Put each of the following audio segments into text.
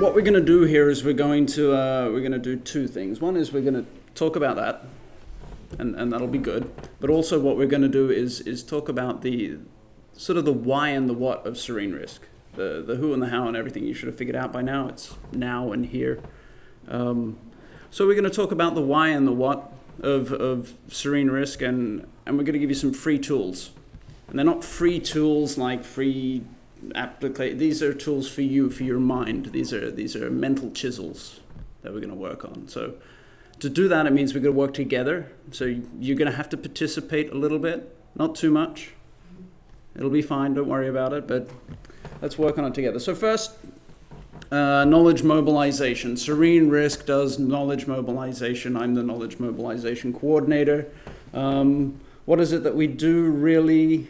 what we're going to do here is we're going to do two things. One is we're going to talk about that, and that'll be good. But also what we're going to do is talk about the sort of the why and the what of SERENE-RISC. The who and the how and everything you should have figured out by now. It's now and here. So we're going to talk about the why and the what of SERENE-RISC, and we're going to give you some free tools. And they're not free tools like free application. These are tools for you, for your mind. These are mental chisels that we're going to work on. So to do that, it means we're going to work together. So you're going to have to participate a little bit, not too much. It'll be fine, don't worry about it, but let's work on it together. So first, knowledge mobilization. SERENE-RISC does knowledge mobilization. I'm the knowledge mobilization coordinator. What is it that we do really?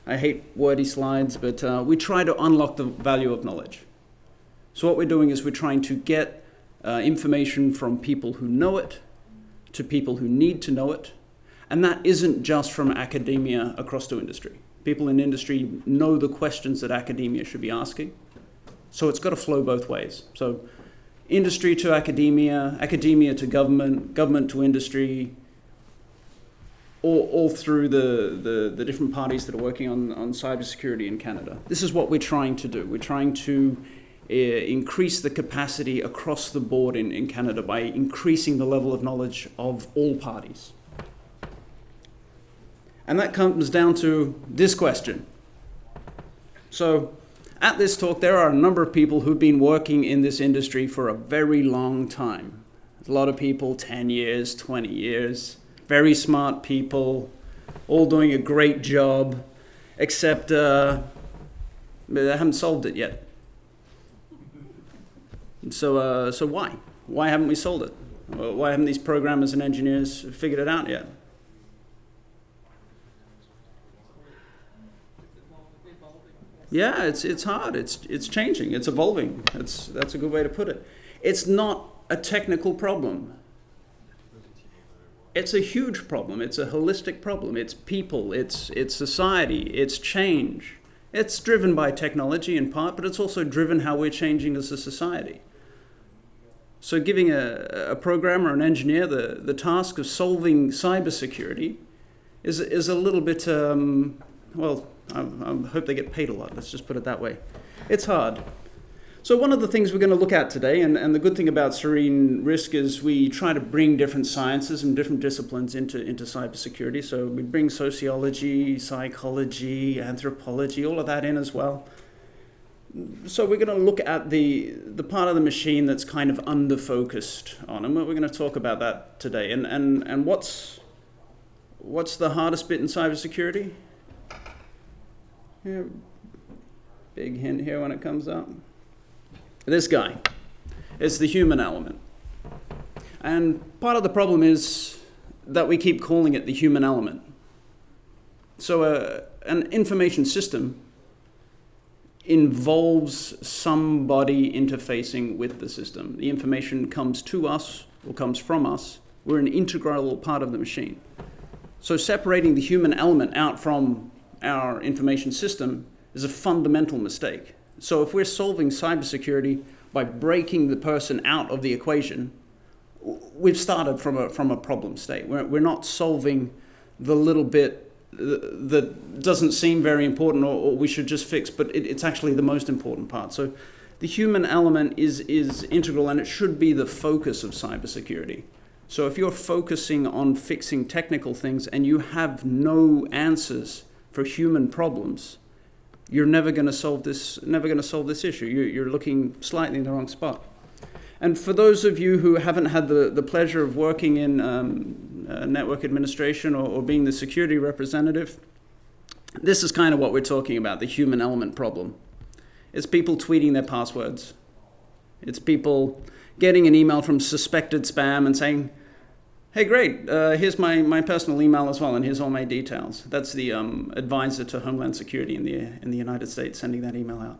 I hate wordy slides, but we try to unlock the value of knowledge. So what we're doing is we're trying to get information from people who know it to people who need to know it. And that isn't just from academia across to industry. People in industry know the questions that academia should be asking. So it's got to flow both ways. So industry to academia, academia to government, government to industry, all through the different parties that are working on cybersecurity in Canada. This is what we're trying to do. We're trying to increase the capacity across the board in Canada by increasing the level of knowledge of all parties. And that comes down to this question. So at this talk, there are a number of people who've been working in this industry for a very long time. A lot of people, 10 years, 20 years, very smart people, all doing a great job, except they haven't solved it yet. So why? Why haven't we solved it? Why haven't these programmers and engineers figured it out yet? Yeah, it's hard. It's changing. It's evolving. That's a good way to put it. It's not a technical problem. It's a huge problem. It's a holistic problem. It's people. It's society. It's change. It's driven by technology in part, but it's also driven how we're changing as a society. So giving a programmer or an engineer the task of solving cybersecurity is a little bit, well, I hope they get paid a lot. Let's just put it that way. It's hard. So one of the things we're going to look at today, and the good thing about SERENE-RISC is we try to bring different sciences and different disciplines into cybersecurity. So we bring sociology, psychology, anthropology, all of that in as well. So we're going to look at the part of the machine that's kind of under-focused on, and we're going to talk about that today. And what's the hardest bit in cybersecurity? Yeah, big hint here when it comes up. This guy. It's the human element. And part of the problem is that we keep calling it the human element. So an information system involves somebody interfacing with the system. The information comes to us or comes from us. We're an integral part of the machine. So separating the human element out from our information system is a fundamental mistake. So if we're solving cybersecurity by breaking the person out of the equation, we've started from a problem state. We're not solving the little bit that doesn't seem very important or we should just fix, but it's actually the most important part. So the human element is integral, and it should be the focus of cybersecurity. So if you're focusing on fixing technical things and you have no answers for human problems, you're never going to solve this issue. You're looking slightly in the wrong spot. And for those of you who haven't had the pleasure of working in network administration or being the security representative, this is kind of what we're talking about, the human element problem. It's people tweeting their passwords. It's people getting an email from suspected spam and saying, hey, great, here's my personal email as well, and here's all my details. That's the advisor to Homeland Security in the United States sending that email out.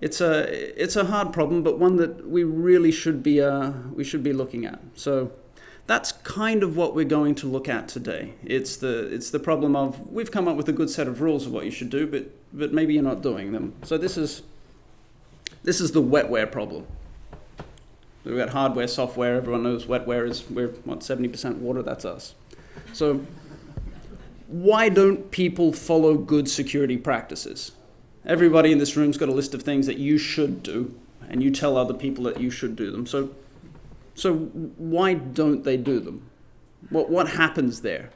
It's a hard problem, but one that we really should be looking at. So that's kind of what we're going to look at today. It's the problem of we've come up with a good set of rules of what you should do, but maybe you're not doing them. So this is This is the wetware problem. We've got hardware, software. Everyone knows wetware is, we're, what, 70% water? That's us. So why don't people follow good security practices? Everybody in this room's got a list of things that you should do, and you tell other people that you should do them. So why don't they do them? What happens there?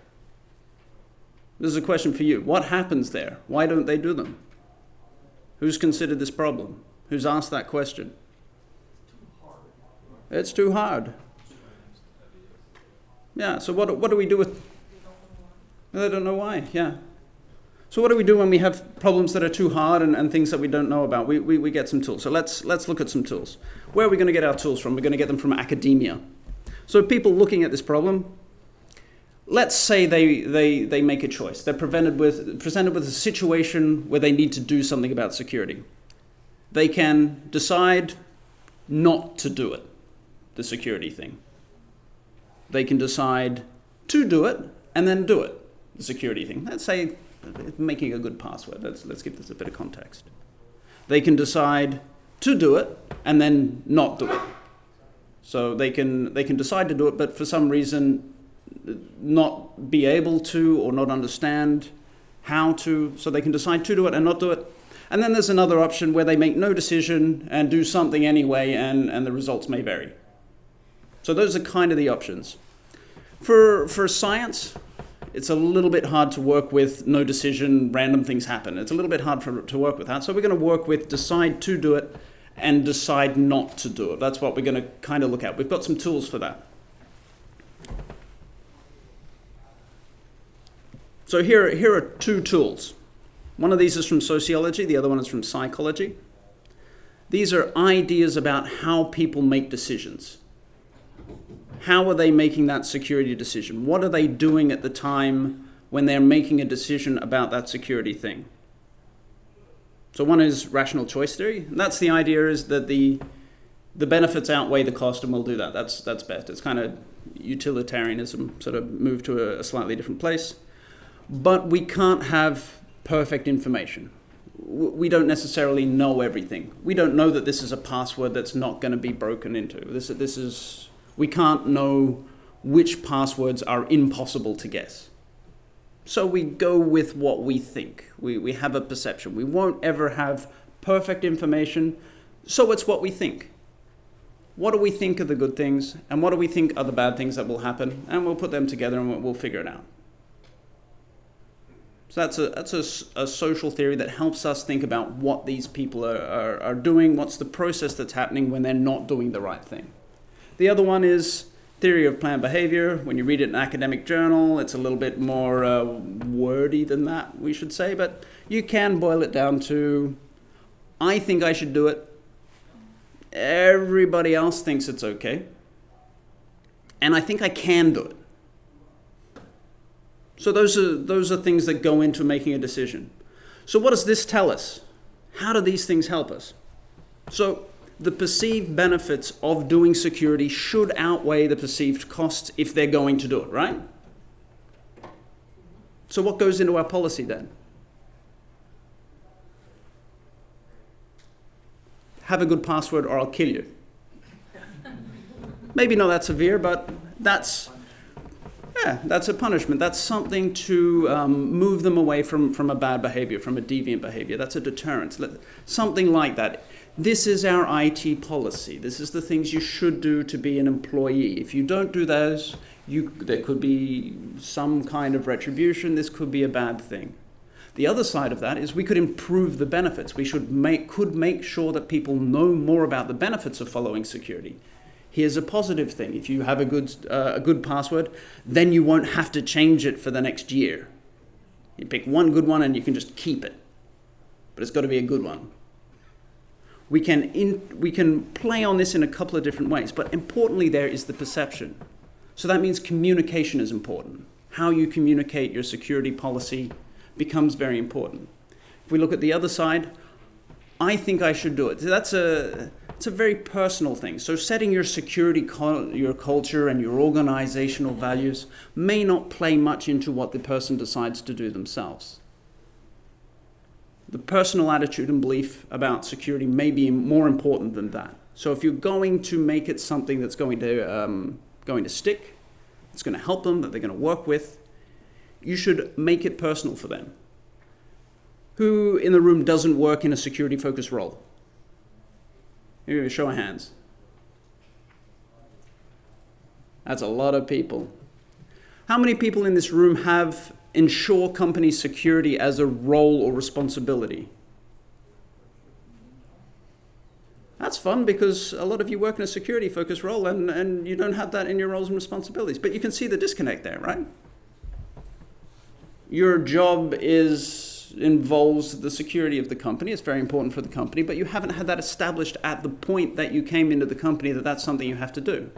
This is a question for you. What happens there? Why don't they do them? Who's considered this problem? Who's asked that question? It's too hard. Yeah, so what do we do with... They don't know why, yeah. So what do we do when we have problems that are too hard and things that we don't know about? We get some tools. So let's look at some tools. Where are we going to get our tools from? We're going to get them from academia. So people looking at this problem, let's say they make a choice. They're presented with a situation where they need to do something about security. They can decide not to do it, the security thing. They can decide to do it and then do it, the security thing. Let's say making a good password. Let's give this a bit of context. They can decide to do it and then not do it. So they can decide to do it, but for some reason not be able to or not understand how to. So they can decide to do it and not do it. And then there's another option where they make no decision and do something anyway, and the results may vary. So those are kind of the options. For science, it's a little bit hard to work with no decision, random things happen. It's a little bit hard to work with that. So we're going to work with decide to do it and decide not to do it. That's what we're going to kind of look at. We've got some tools for that. So here are two tools. One of these is from sociology, the other one is from psychology. These are ideas about how people make decisions. How are they making that security decision? What are they doing at the time when they're making a decision about that security thing? So one is rational choice theory. And that's the idea is that the benefits outweigh the cost, and we'll do that. That's best. It's kind of utilitarianism, sort of moved to a slightly different place. But we can't have perfect information. We don't necessarily know everything. We don't know that this is a password that's not going to be broken into. We can't know which passwords are impossible to guess. So we go with what we think. We have a perception. We won't ever have perfect information, so it's what we think. What do we think are the good things, and what do we think are the bad things that will happen? And we'll put them together and we'll figure it out. So that's a social theory that helps us think about what these people are doing, what's the process that's happening when they're not doing the right thing. The other one is theory of planned behavior. When you read it in an academic journal, it's a little bit more wordy than that, we should say, but you can boil it down to, I think I should do it, everybody else thinks it's okay, and I think I can do it. So those are things that go into making a decision. So what does this tell us? How do these things help us? So the perceived benefits of doing security should outweigh the perceived costs if they're going to do it, right? So what goes into our policy then? Have a good password or I'll kill you. Maybe not that severe, but that's a punishment. That's something to move them away from a bad behavior, from a deviant behavior. That's a deterrent, something like that. This is our IT policy. This is the things you should do to be an employee. If you don't do those, there could be some kind of retribution. This could be a bad thing. The other side of that is we could improve the benefits. We could make sure that people know more about the benefits of following security. Here's a positive thing. If you have a good password, then you won't have to change it for the next year. You pick one good one and you can just keep it. But it's got to be a good one. We can play on this in a couple of different ways, but importantly there is the perception. So that means communication is important. How you communicate your security policy becomes very important. If we look at the other side, I think I should do it. It's a very personal thing. So setting your security, your culture and your organizational values may not play much into what the person decides to do themselves. the personal attitude and belief about security may be more important than that. So if you're going to make it something that's going to stick, it's going to help them, that they're going to work with, you should make it personal for them. Who in the room doesn't work in a security-focused role? Here, show of hands. That's a lot of people. How many people in this room have ensure company security as a role or responsibility? That's fun because a lot of you work in a security-focused role and you don't have that in your roles and responsibilities. But you can see the disconnect there, right? Your job involves the security of the company. It's very important for the company, but you haven't had that established at the point that you came into the company that that's something you have to do.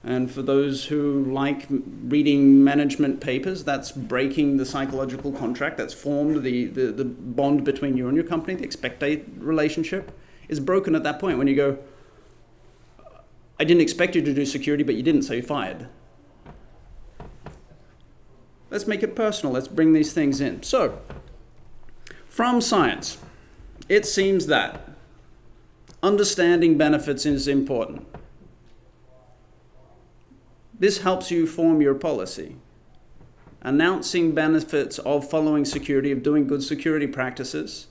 And for those who like reading management papers, that's breaking the psychological contract that's formed, the bond between you and your company, the expectate relationship is broken at that point when you go, I didn't expect you to do security, but you didn't, so you're fired. Let's make it personal. Let's bring these things in. So, from science, it seems that understanding benefits is important. This helps you form your policy. Announcing benefits of following security, of doing good security practices,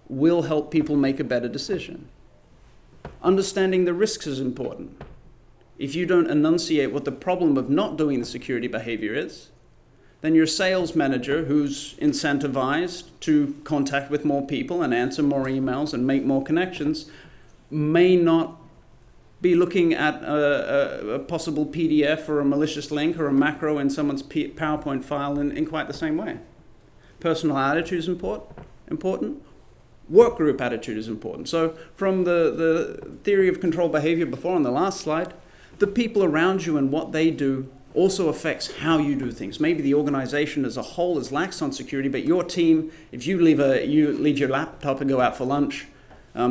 will help people make a better decision. Understanding the risks is important. If you don't enunciate what the problem of not doing the security behavior is, then your sales manager, who's incentivized to contact with more people and answer more emails and make more connections, may not be looking at a possible PDF or a malicious link or a macro in someone's PowerPoint file in quite the same way. Personal attitude is important. Work group attitude is important. So from the theory of control behavior before on the last slide, the people around you and what they do also affects how you do things. Maybe the organization as a whole is lax on security, but your team, if you leave your laptop and go out for lunch,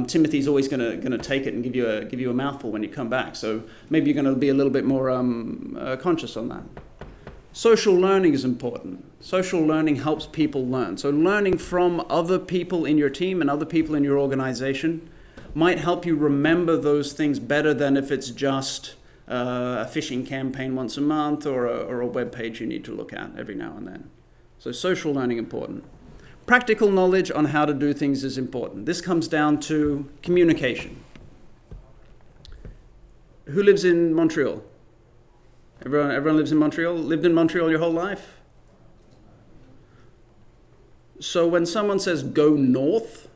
Timothy's always going to take it and give you a mouthful when you come back. So maybe you're going to be a little bit more conscious on that. Social learning is important. Social learning helps people learn. So learning from other people in your team and other people in your organization might help you remember those things better than if it's just a phishing campaign once a month or a web page you need to look at every now and then. So social learning important. Practical knowledge on how to do things is important. This comes down to communication. Who lives in Montreal? Everyone lives in Montreal? Lived in Montreal your whole life? So when someone says go north,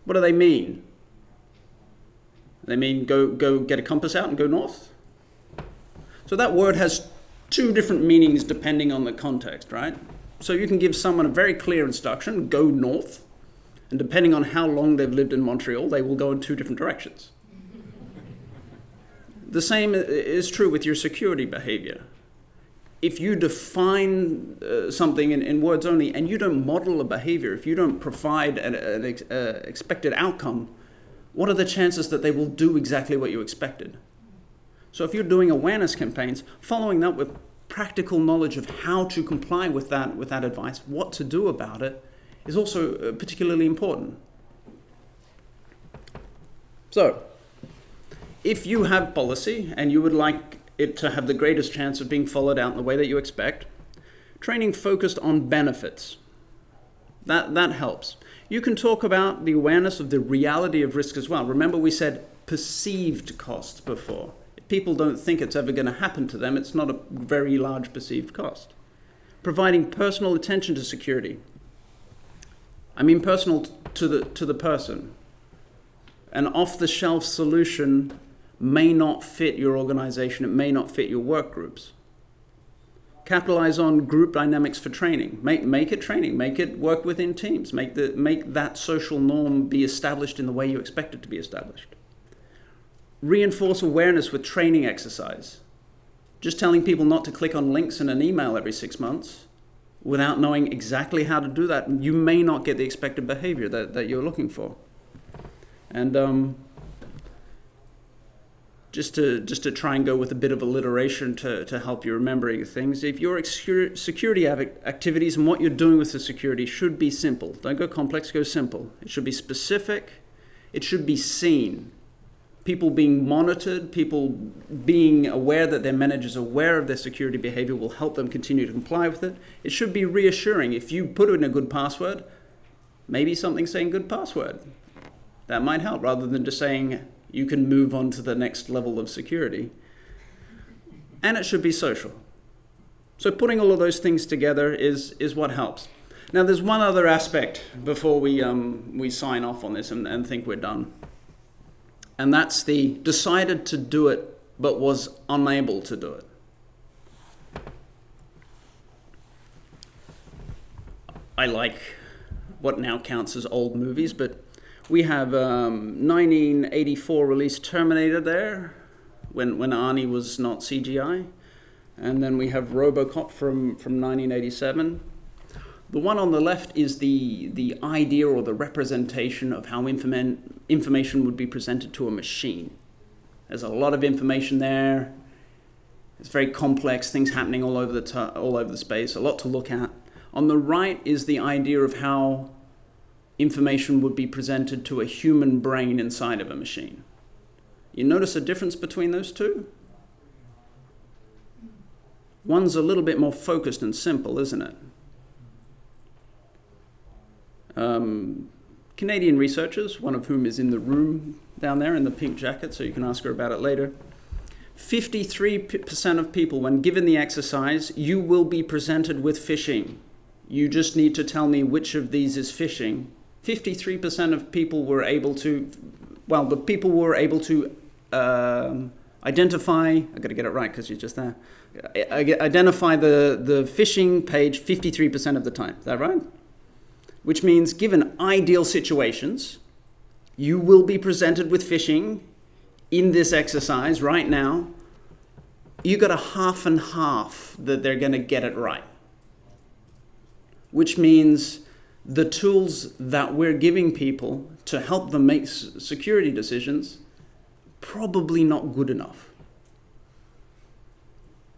what do they mean? They mean go get a compass out and go north? So that word has two different meanings depending on the context, right? So you can give someone a very clear instruction, go north, and depending on how long they've lived in Montreal, they will go in two different directions. The same is true with your security behavior. If you define something in words only and you don't model a behavior, if you don't provide an expected outcome, what are the chances that they will do exactly what you expected? So if you're doing awareness campaigns, following that with practical knowledge of how to comply with that advice, what to do about it, is also particularly important. So, if you have policy and you would like it to have the greatest chance of being followed out in the way that you expect, training focused on benefits, that helps. You can talk about the awareness of the reality of risk as well. Remember we said perceived costs before. People don't think it's ever going to happen to them. It's not a very large perceived cost. Providing personal attention to security. I mean personal to the person. An off-the-shelf solution may not fit your organization. It may not fit your work groups. Capitalize on group dynamics for training. Make it training. Make it work within teams. Make that social norm be established in the way you expect it to be established. Reinforce awareness with training exercise. Just telling people not to click on links in an email every 6 months without knowing exactly how to do that, you may not get the expected behavior that you're looking for. And just to try and go with a bit of alliteration to help you remembering things. If your security activities and what you're doing with the security should be simple. Don't go complex, go simple. It should be specific. It should be seen. People being monitored, people being aware that their manager's aware of their security behavior will help them continue to comply with it. It should be reassuring. If you put in a good password, maybe something saying good password. That might help, rather than just saying you can move on to the next level of security. And it should be social. So putting all of those things together is what helps. Now there's one other aspect before we sign off on this and think we're done. And that's the decided to do it but was unable to do it. I like what now counts as old movies, but we have 1984 released Terminator there, when Arnie was not CGI. And then we have Robocop from 1987. The one on the left is the idea or the representation of how information would be presented to a machine. There's a lot of information there. It's very complex, things happening all over the space, a lot to look at. On the right is the idea of how information would be presented to a human brain inside of a machine. You notice a difference between those two? One's a little bit more focused and simple, isn't it? Canadian researchers, one of whom is in the room down there in the pink jacket, so you can ask her about it later. 53% of people, when given the exercise, you will be presented with phishing. You just need to tell me which of these is phishing. 53% of people were able to, well, the people were able to identify, I've got to get it right because you're just there, identify the phishing page 53% of the time. Is that right? Which means given ideal situations, you will be presented with phishing in this exercise right now. You got a half and half that they're going to get it right. Which means the tools that we're giving people to help them make security decisions, probably not good enough.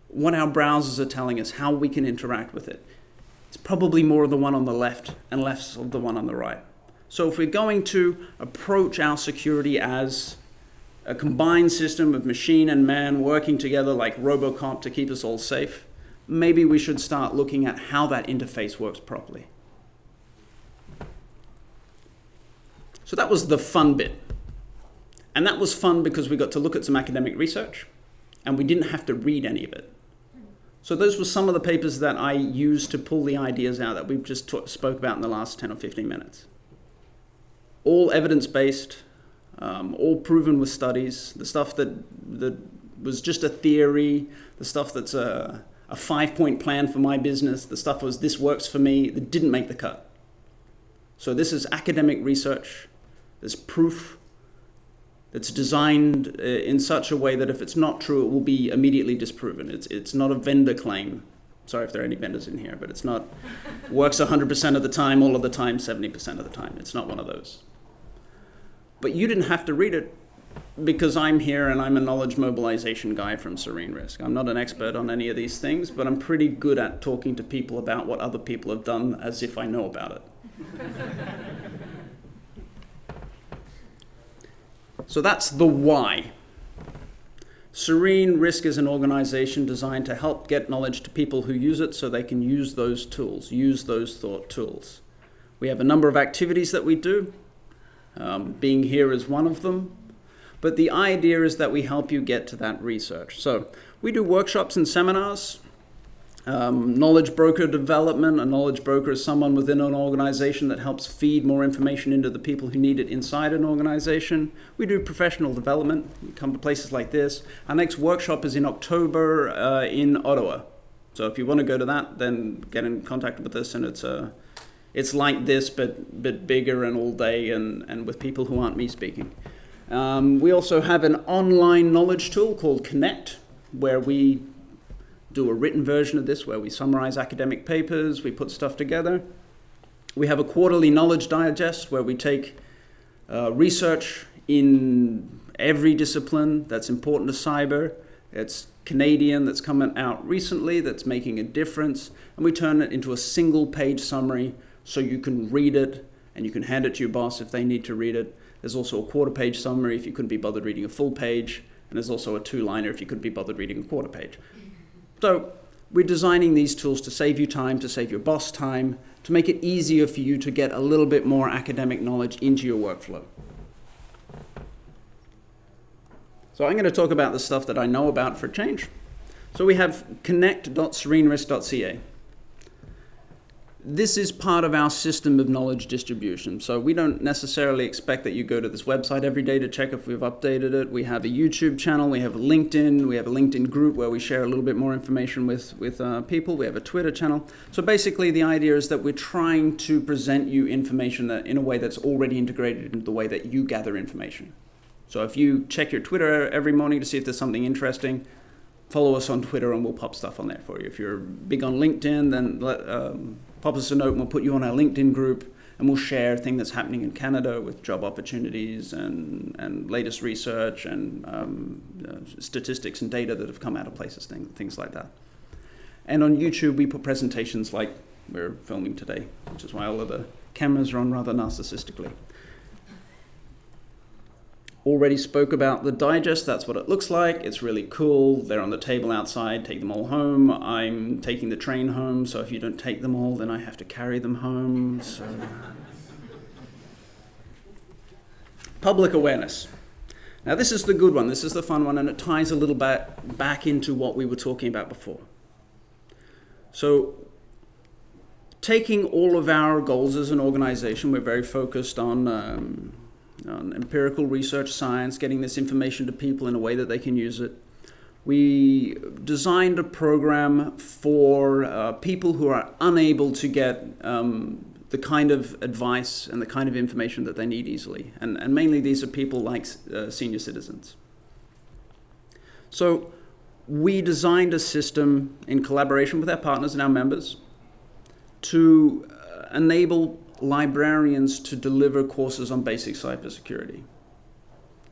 What our browsers are telling us, how we can interact with it, it's probably more of the one on the left and less of the one on the right. So if we're going to approach our security as a combined system of machine and man working together like Robocop to keep us all safe, maybe we should start looking at how that interface works properly. So that was the fun bit. And that was fun because we got to look at some academic research and we didn't have to read any of it. So those were some of the papers that I used to pull the ideas out that we've just spoke about in the last 10 or 15 minutes. All evidence-based, all proven with studies, the stuff that was just a theory, the stuff that's a 5-point plan for my business, the stuff was this works for me, that didn't make the cut. So this is academic research, there's proof that's designed in such a way that if it's not true, it will be immediately disproven. It's not a vendor claim. Sorry if there are any vendors in here, but it's not works 100% of the time, all of the time, 70% of the time. It's not one of those. But you didn't have to read it because I'm here and I'm a knowledge mobilization guy from SERENE-RISC. I'm not an expert on any of these things, but I'm pretty good at talking to people about what other people have done as if I know about it. So that's the why. SERENE-RISC is an organization designed to help get knowledge to people who use it so they can use those tools, use those thought tools. We have a number of activities that we do. Being here is one of them. But the idea is that we help you get to that research. So we do workshops and seminars. Knowledge broker development. A knowledge broker is someone within an organization that helps feed more information into the people who need it inside an organization. We do professional development. We come to places like this. Our next workshop is in October in Ottawa. So if you want to go to that, then get in contact with us. And it's like this, but bigger and all day and with people who aren't me speaking. We also have an online knowledge tool called Connect, where we do a written version of this where we summarize academic papers, we put stuff together. We have a quarterly knowledge digest where we take research in every discipline that's important to cyber. It's Canadian that's coming out recently that's making a difference, and we turn it into a single page summary so you can read it and you can hand it to your boss if they need to read it. There's also a quarter-page summary if you couldn't be bothered reading a full page, and there's also a two-liner if you couldn't be bothered reading a quarter page. So we're designing these tools to save you time, to save your boss time, to make it easier for you to get a little bit more academic knowledge into your workflow. So I'm going to talk about the stuff that I know about for a change. So we have connect.serenerisk.ca. This is part of our system of knowledge distribution. So we don't necessarily expect that you go to this website every day to check if we've updated it. We have a YouTube channel, we have a LinkedIn, we have a LinkedIn group where we share a little bit more information with people. We have a Twitter channel. So basically the idea is that we're trying to present you information that, in a way that's already integrated into the way that you gather information. So if you check your Twitter every morning to see if there's something interesting, follow us on Twitter and we'll pop stuff on there for you. If you're big on LinkedIn, then pop us a note and we'll put you on our LinkedIn group and we'll share things that's happening in Canada with job opportunities and latest research and statistics and data that have come out of places, things like that. And on YouTube, we put presentations like we're filming today, which is why all of the cameras are on rather narcissistically. Already spoke about the digest. That's what it looks like. It's really cool. They're on the table outside. Take them all home. I'm taking the train home, so if you don't take them all, then I have to carry them home. So. Public awareness. Now this is the good one. This is the fun one, and it ties a little bit back into what we were talking about before. So taking all of our goals as an organization, we're very focused on empirical research science, getting this information to people in a way that they can use it. We designed a program for people who are unable to get the kind of advice and the kind of information that they need easily. And mainly these are people like senior citizens. So we designed a system in collaboration with our partners and our members to enable librarians to deliver courses on basic cybersecurity.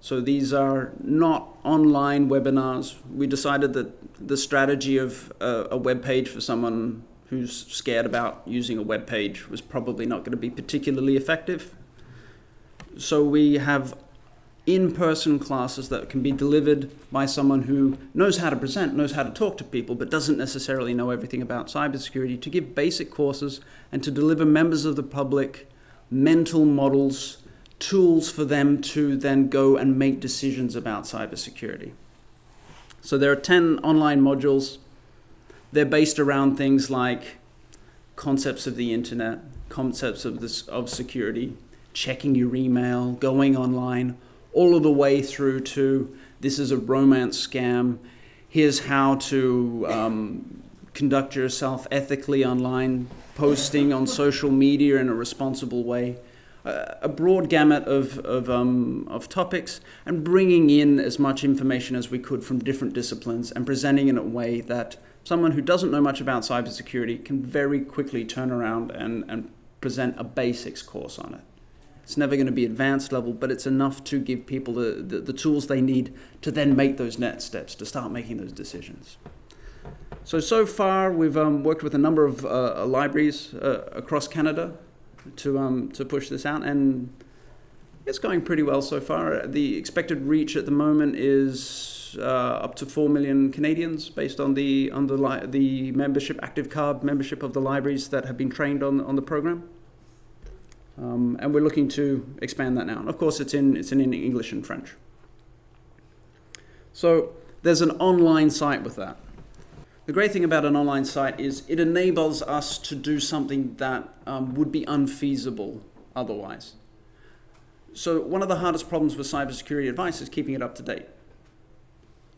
So these are not online webinars. We decided that the strategy of a web page for someone who's scared about using a web page was probably not going to be particularly effective. So we have in-person classes that can be delivered by someone who knows how to present, knows how to talk to people, but doesn't necessarily know everything about cybersecurity, to give basic courses and to deliver members of the public mental models, tools for them to then go and make decisions about cybersecurity. So there are 10 online modules. They're based around things like concepts of the internet, concepts of security, checking your email, going online, all of the way through to this is a romance scam, here's how to conduct yourself ethically online, posting on social media in a responsible way, a broad gamut of topics, and bringing in as much information as we could from different disciplines and presenting in a way that someone who doesn't know much about cybersecurity can very quickly turn around and present a basics course on it. It's never going to be advanced level, but it's enough to give people the tools they need to then make those next steps, to start making those decisions. So far, we've worked with a number of libraries across Canada to push this out, and it's going pretty well so far. The expected reach at the moment is up to 4 million Canadians based on the membership, active card membership of the libraries that have been trained on the program. And we're looking to expand that now. And of course, it's in English and French. So there's an online site with that. The great thing about an online site is it enables us to do something that would be unfeasible otherwise. So one of the hardest problems with cybersecurity advice is keeping it up to date.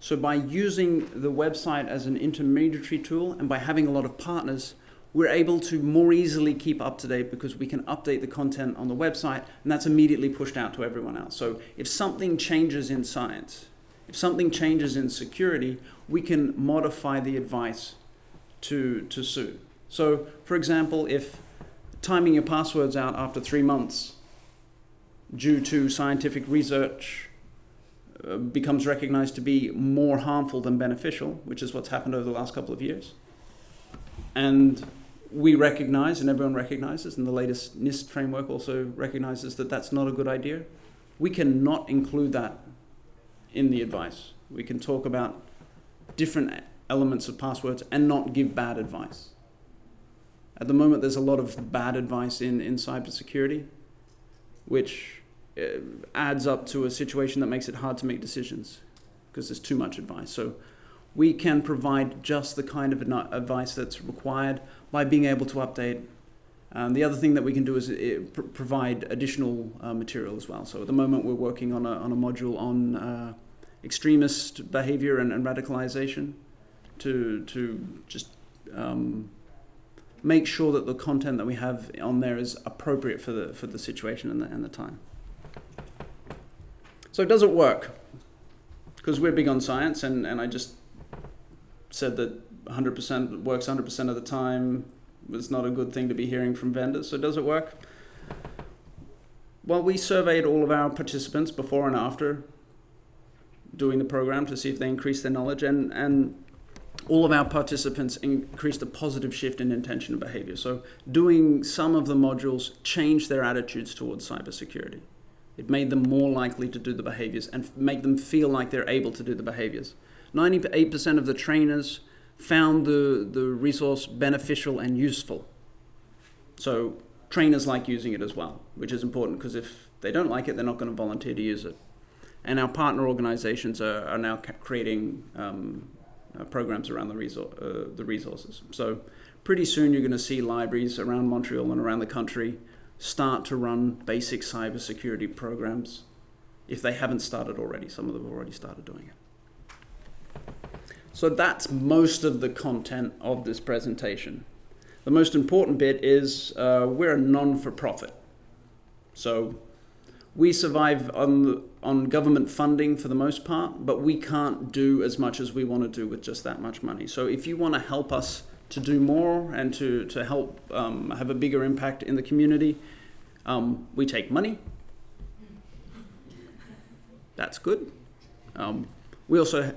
So by using the website as an intermediary tool and by having a lot of partners, we're able to more easily keep up to date because we can update the content on the website, and that's immediately pushed out to everyone else. So if something changes in science, if something changes in security, we can modify the advice to suit. So for example, if timing your passwords out after 3 months due to scientific research becomes recognized to be more harmful than beneficial, which is what's happened over the last couple of years. And we recognize, and everyone recognizes, and the latest NIST framework also recognizes that that's not a good idea. We cannot include that in the advice. We can talk about different elements of passwords and not give bad advice. At the moment, there's a lot of bad advice in cybersecurity, which adds up to a situation that makes it hard to make decisions because there's too much advice. So we can provide just the kind of advice that's required by being able to update. The other thing that we can do is provide additional material as well. So at the moment, we're working on a module on extremist behavior and radicalization to just make sure that the content that we have on there is appropriate for the situation and the time. So does it work? Because we're big on science, and I just said that 100% works 100% of the time. It's not a good thing to be hearing from vendors. So does it work? Well, we surveyed all of our participants before and after doing the program to see if they increased their knowledge, and all of our participants increased a positive shift in intention and behavior. So doing some of the modules changed their attitudes towards cybersecurity. It made them more likely to do the behaviors and make them feel like they're able to do the behaviors. 98% of the trainers found the resource beneficial and useful. So trainers like using it as well, which is important because if they don't like it, they're not going to volunteer to use it. And our partner organizations are now creating programs around the resources. So pretty soon you're going to see libraries around Montreal and around the country start to run basic cybersecurity programs if they haven't started already. Some of them have already started doing it. So that's most of the content of this presentation. The most important bit is we're a non-for-profit. So we survive on government funding for the most part, but we can't do as much as we want to do with just that much money. So if you want to help us to do more and to help have a bigger impact in the community, we take money. That's good. We also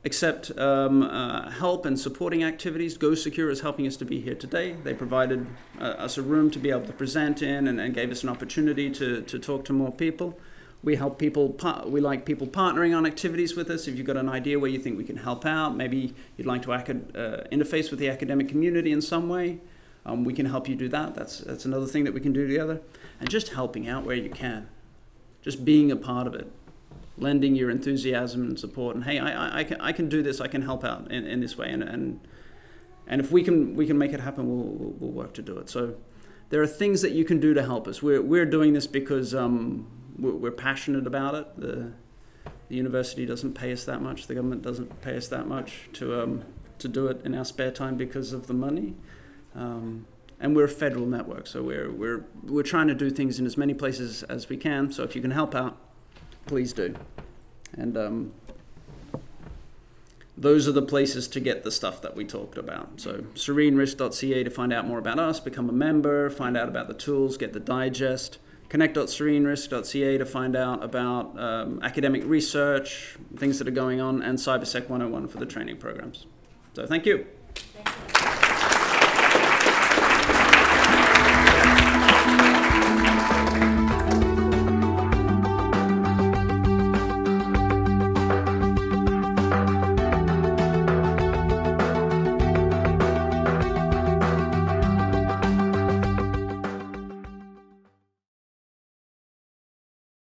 accept help and supporting activities. Go Secure is helping us to be here today. They provided us a room to be able to present in and gave us an opportunity to talk to more people. We help people, we like people partnering on activities with us. If you've got an idea where you think we can help out, maybe you'd like to interface with the academic community in some way, we can help you do that. That's another thing that we can do together. And just helping out where you can. Just being a part of it. Lending your enthusiasm and support. And hey, I can do this, I can help out in this way. And if we can make it happen, we'll work to do it. So there are things that you can do to help us. We're doing this because we're passionate about it. The university doesn't pay us that much. The government doesn't pay us that much to do it in our spare time because of the money. And we're a federal network, so we're trying to do things in as many places as we can. So if you can help out, please do. And those are the places to get the stuff that we talked about. So SERENE-RISC.ca to find out more about us, become a member, find out about the tools, get the digest. Connect.SERENE-RISC.ca to find out about academic research, things that are going on, and Cybersec101 for the training programs. So thank you.